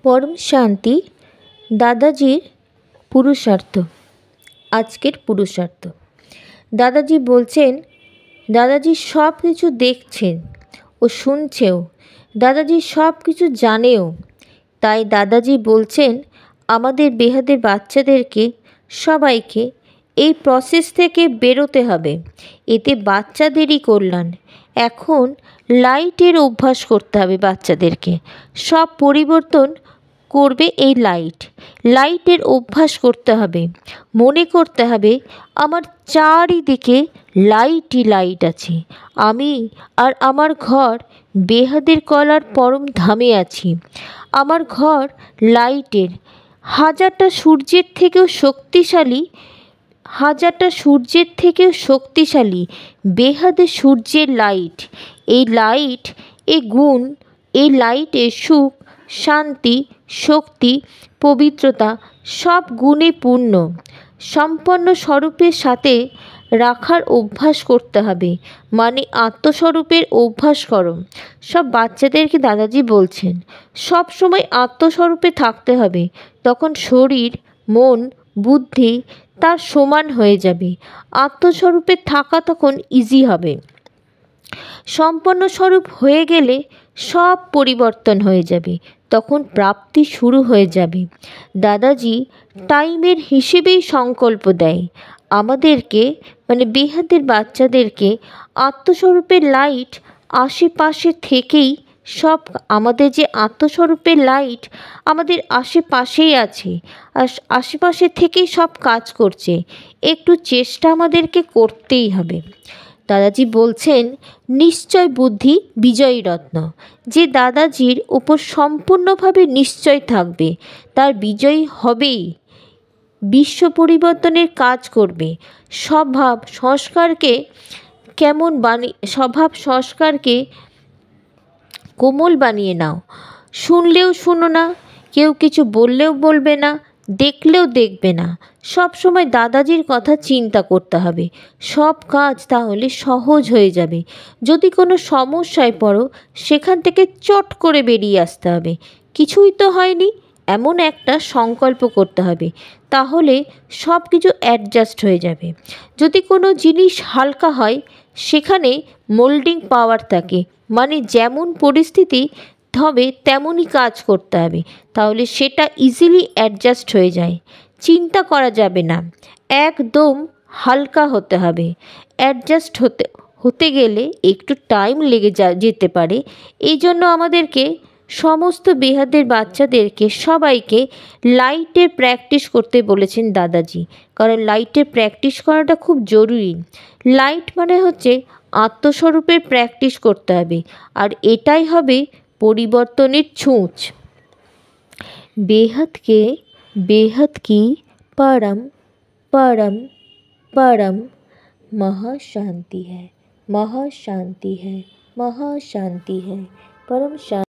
পরম শান্তি দাদাজির পুরুষার্থ। আজকের পুরুষার্থ দাদাজি বলছেন, দাদাজি সব কিছু দেখছেন ও শুনছেও, দাদাজি সব কিছু জানেও। তাই দাদাজি বলছেন আমাদের বেহাদের বাচ্চাদেরকে সবাইকে এই প্রসেস থেকে বেরোতে হবে, এতে বাচ্চাদেরই কল্যাণ। এখন লাইটের অভ্যাস করতে হবে বাচ্চাদেরকে, সব পরিবর্তন করবে এই লাইটের অভ্যাস করতে হবে। মনে করতে হবে আমার চারিদিকে লাইটই লাইট আছে, আমি আর আমার ঘর বেহাদের কলার পরম ধামে আছি। আমার ঘর লাইটের, হাজারটা সূর্যের থেকেও শক্তিশালী বেহাদের সূর্যের লাইট। এই লাইট এ গুণ, এই লাইটে সুখ, শান্তি, শক্তি, পবিত্রতা সব গুণে পূর্ণ। সম্পন্ন স্বরূপের সাথে রাখার অভ্যাস করতে হবে, মানে আত্মস্বরূপের অভ্যাস করো। সব বাচ্চাদেরকে দাদাজি বলছেন সব সময় আত্মস্বরূপে থাকতে হবে, তখন শরীর, মন, বুদ্ধি তার সমান হয়ে যাবে। আত্মস্বরূপে থাকা তখন ইজি হবে। সম্পন্ন স্বরূপ হয়ে গেলে সব পরিবর্তন হয়ে যাবে, তখন প্রাপ্তি শুরু হয়ে যাবে। দাদাজি টাইমের হিসেবেই সংকল্প দেয় আমাদেরকে, মানে বেহাদের বাচ্চাদেরকে। আত্মস্বরূপের লাইট আশেপাশে থেকেই সব, আমাদের যে আত্মস্বরূপের লাইট আমাদের আশেপাশেই আছে, আর আশেপাশে থেকেই সব কাজ করছে। একটু চেষ্টা আমাদেরকে করতেই হবে। দাদাজি বলছেন নিশ্চয় বুদ্ধি বিজয়ী রত্ন। যে দাদাজির উপর সম্পূর্ণভাবে নিশ্চয় থাকবে তার বিজয়ী হবেই, বিশ্ব পরিবর্তনের কাজ করবে। স্বভাব সংস্কারকে কোমল বানিয়ে নাও। শুনলেও শুনো না, কেউ কিছু বললেও বলবে না, দেখলেও দেখবে না। সব সময় দাদাজির কথা চিন্তা করতে হবে, সব কাজ তাহলে সহজ হয়ে যাবে। যদি কোনো সমস্যায় পড়ো সেখান থেকে চট করে বেরিয়ে আসতে হবে। কিছুই তো হয়নি এমন একটা সংকল্প করতে হবে, তাহলে সব কিছু অ্যাডজাস্ট হয়ে যাবে। যদি কোনো জিনিস হালকা হয় সেখানে মোল্ডিং পাওয়ার থাকে, মানে যেমন পরিস্থিতি হবে তেমনই কাজ করতে হবে, তাহলে সেটা ইজিলি অ্যাডজাস্ট হয়ে যায়। চিন্তা করা যাবে না, একদম হালকা হতে হবে। অ্যাডজাস্ট হতে গেলে একটু টাইম লেগে যেতে পারে। এই জন্য আমাদেরকে সমস্ত বেহাদের বাচ্চাদেরকে সবাইকে লাইটের প্র্যাকটিস করতে বলেছেন দাদাজি, কারণ লাইটের প্র্যাকটিস করাটা খুব জরুরি। লাইট মানে হচ্ছে আত্মস্বরূপের প্র্যাকটিস করতে হবে, আর এটাই হবে পরিবর্তনের ছুঁচ। बेहद की परम परम परम महाशांति है, महाशांति है, महाशांति है, परम शांति।